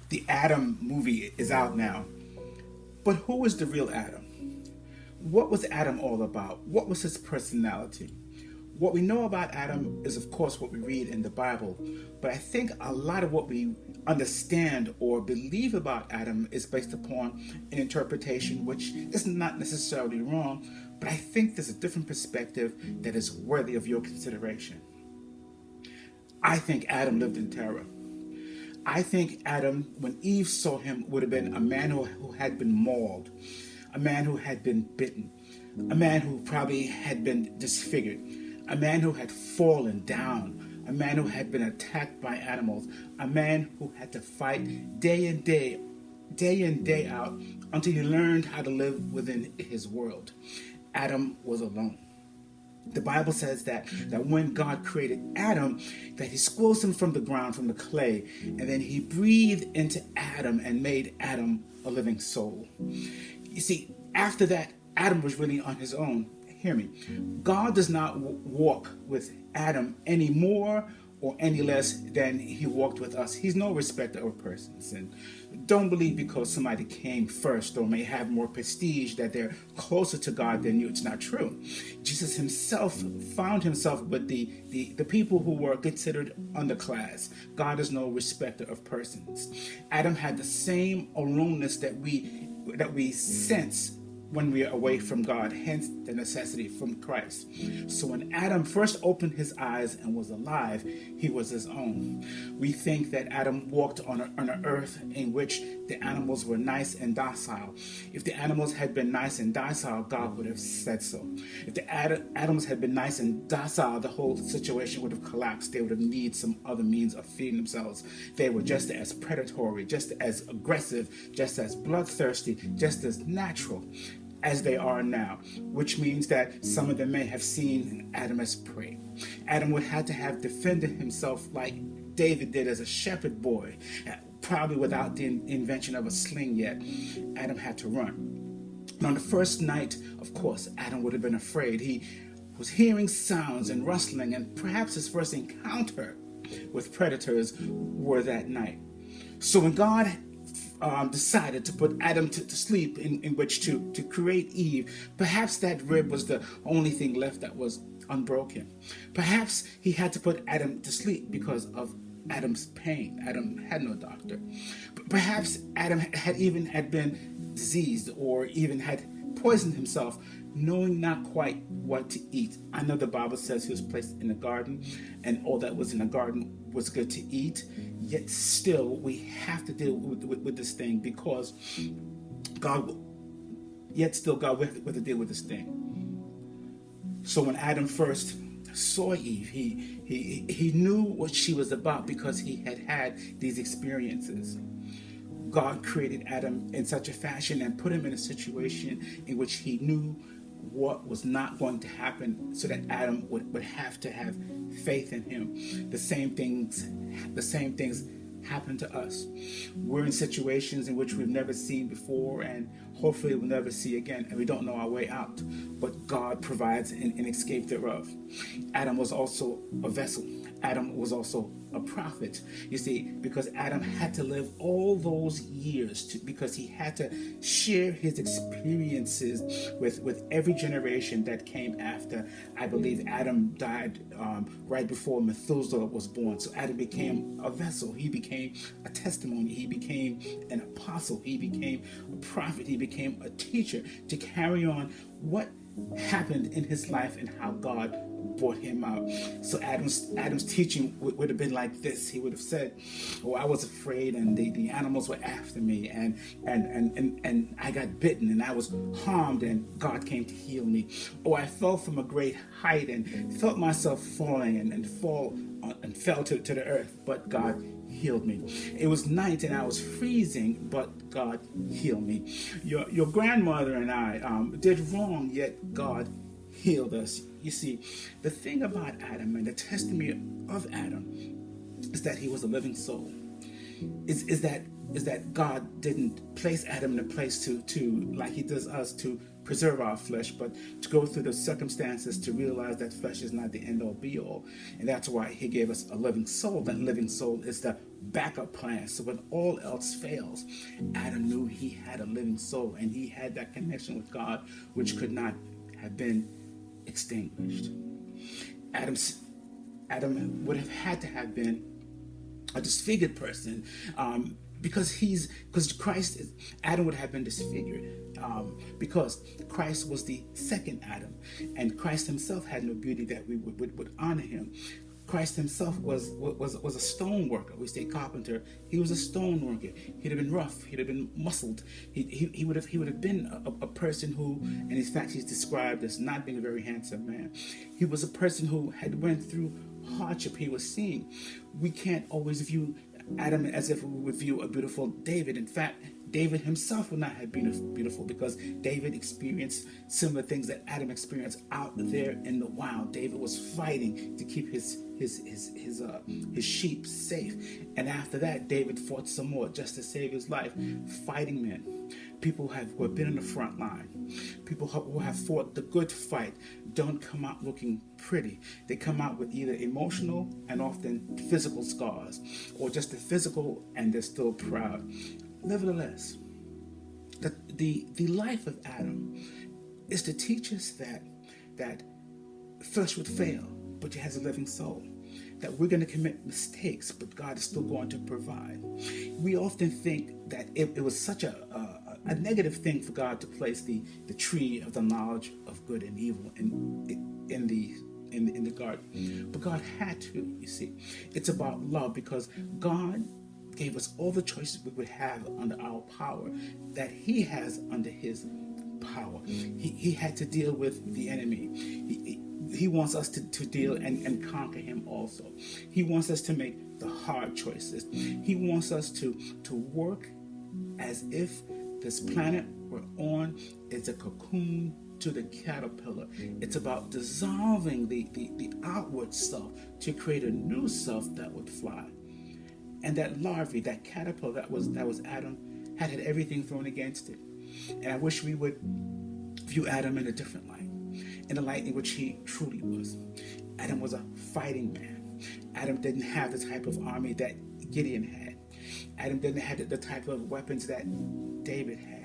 The Adam movie is out now. But who is the real Adam? What was Adam all about? What was his personality? What we know about Adam is, of course, what we read in the Bible. But I think a lot of what we understand or believe about Adam is based upon an interpretation which is not necessarily wrong, but I think there's a different perspective that is worthy of your consideration. I think Adam lived in terror. I think Adam, when Eve saw him, would have been a man who had been mauled, a man who had been bitten, a man who probably had been disfigured, a man who had fallen down, a man who had been attacked by animals, a man who had to fight day in, day out, until he learned how to live within his world. Adam was alone. The Bible says that when God created Adam, that he squeezed him from the ground, from the clay, and then he breathed into Adam and made Adam a living soul. You see, after that, Adam was really on his own. Hear me. God does not walk with Adam any more or any less than he walked with us. He's no respecter of persons. And don't believe because somebody came first or may have more prestige that they're closer to God than you. It's not true. Jesus himself found himself with the people who were considered underclass. God is no respecter of persons. Adam had the same aloneness that we sense when we are away from God, hence the necessity from Christ. So when Adam first opened his eyes and was alive, he was his own. We think that Adam walked on an earth in which the animals were nice and docile. If the animals had been nice and docile, God would have said so. If the animals had been nice and docile, the whole situation would have collapsed. They would have needed some other means of feeding themselves. They were just as predatory, just as aggressive, just as bloodthirsty, just as natural as they are now, which means that some of them may have seen Adam as prey. Adam would have to have defended himself like David did as a shepherd boy, probably without the invention of a sling yet. Adam had to run. And on the first night, of course, Adam would have been afraid. He was hearing sounds and rustling, and perhaps his first encounter with predators were that night. So when God decided to put Adam to sleep in which to create Eve, perhaps that rib was the only thing left that was unbroken. Perhaps he had to put Adam to sleep because of Adam's pain. Adam had no doctor. Perhaps Adam had been diseased or even had poisoned himself, knowing not quite what to eat. I know the Bible says he was placed in a garden and all that was in the garden was good to eat, yet still we have to deal with this thing because God will have to deal with this thing. So when Adam first saw Eve, he knew what she was about because he had these experiences. God created Adam in such a fashion and put him in a situation in which he knew what was not going to happen, so that Adam would have to have faith in him. The same things happen to us. We're in situations in which we've never seen before and hopefully we'll never see again, and we don't know our way out. But God provides an escape thereof. Adam was also a vessel. Adam was also a prophet. You see, because Adam had to live all those years because he had to share his experiences with every generation that came after. I believe Adam died right before Methuselah was born. So Adam became a vessel. He became a testimony. He became an apostle. He became a prophet. He became a teacher to carry on what happened in his life and how God brought him out. So Adam's teaching would have been like this. He would have said, "Oh, I was afraid, and the animals were after me, and I got bitten, and I was harmed, and God came to heal me. Oh, I fell from a great height and felt myself falling and fell to the earth, but God healed me. It was night and I was freezing, but God healed me. Your grandmother and I did wrong, yet God healed us." You see, the thing about Adam and the testimony of Adam is that he was a living soul. Is that God didn't place Adam in a place to like he does us to preserve our flesh, but to go through the circumstances to realize that flesh is not the end all be all. And that's why he gave us a living soul. That living soul is the backup plan. So when all else fails, Adam knew he had a living soul, and he had that connection with God, which could not have been extinguished. Adam would have had to have been a disfigured person, because Adam would have been disfigured, because Christ was the second Adam, and Christ himself had no beauty that we would honor him. Christ himself was a stone worker. We say carpenter. He was a stone worker. He'd have been rough. He'd have been muscled. He would have been a person who, and in fact, he's described as not being a very handsome man. He was a person who had went through hardship. He was seeing. We can't always view Adam as if we would view a beautiful David. In fact, David himself would not have been beautiful, because David experienced similar things that Adam experienced out there in the wild. David was fighting to keep his sheep safe, and after that, David fought some more just to save his life. Fighting men, people who have been in the front line, people who have fought the good fight, don't come out looking pretty. They come out with either emotional and often physical scars, or just the physical, and they're still proud. Nevertheless, the life of Adam is to teach us that flesh would fail, but he has a living soul. That we're going to commit mistakes, but God is still going to provide. We often think that it was such a negative thing for God to place the tree of the knowledge of good and evil in the garden, but God had to. You see, it's about love, because God gave us all the choices we would have under our power that he has under his power. He had to deal with the enemy. He wants us to deal and conquer him also. He wants us to make the hard choices. He wants us to work as if this planet we're on is a cocoon to the caterpillar. It's about dissolving the outward self to create a new self that would fly. And that larvae, that caterpillar that was Adam, had everything thrown against it. And I wish we would view Adam in a different light, in the light in which he truly was. Adam was a fighting man. Adam didn't have the type of army that Gideon had. Adam didn't have the type of weapons that David had.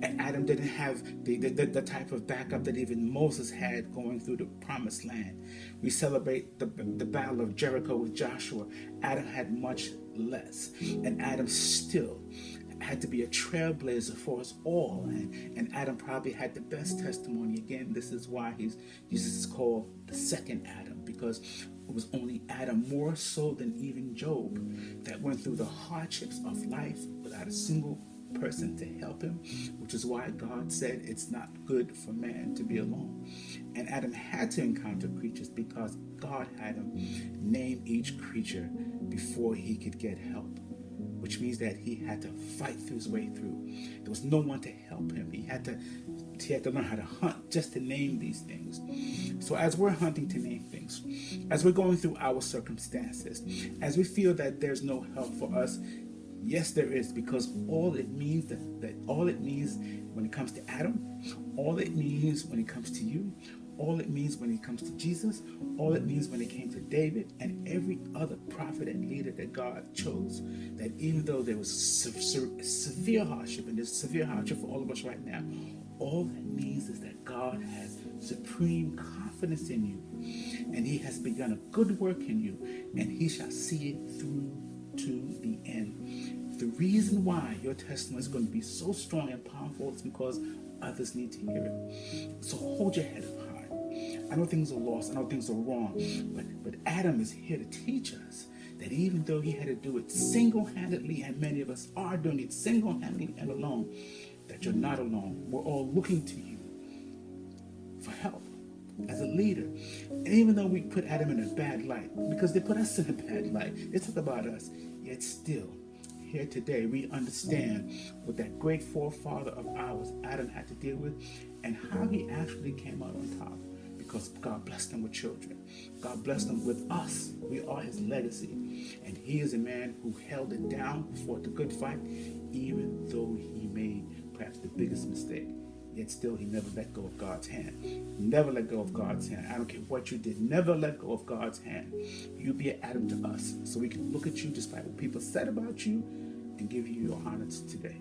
And Adam didn't have the type of backup that even Moses had going through the promised land. We celebrate the battle of Jericho with Joshua. Adam had much less. And Adam still had to be a trailblazer for us all. And Adam probably had the best testimony. Again, this is why Jesus is called the second Adam, because it was only Adam, more so than even Job, that went through the hardships of life without a single person to help him, which is why God said it's not good for man to be alone. And Adam had to encounter creatures because God had him name each creature before he could get help, which means that he had to fight through his way through. There was no one to help him. He had to learn how to hunt just to name these things. So as we're hunting to name things, as we're going through our circumstances, as we feel that there's no help for us, yes, there is, because all it means that all it means when it comes to Adam, all it means when it comes to you, all it means when it comes to Jesus, all it means when it came to David and every other prophet and leader that God chose, that even though there was severe hardship, and there's severe hardship for all of us right now, all it means is that God has supreme confidence in you, and he has begun a good work in you, and he shall see it through to the end. The reason why your testimony is going to be so strong and powerful is because others need to hear it. So hold your head up high. I know things are lost, I know things are wrong, but Adam is here to teach us that even though he had to do it single-handedly, and many of us are doing it single-handedly and alone, that you're not alone. We're all looking to you for help as a leader. And even though we put Adam in a bad light, because they put us in a bad light, they talk about us, yet still, here today, we understand what that great forefather of ours, Adam, had to deal with, and how he actually came out on top, because God blessed him with children. God blessed him with us. We are his legacy. And he is a man who held it down, fought the good fight, even though he made perhaps the biggest mistake Yet still, he never let go of God's hand. Never let go of God's hand. I don't care what you did. Never let go of God's hand. You be an Adam to us, so we can look at you despite what people said about you and give you your honor today.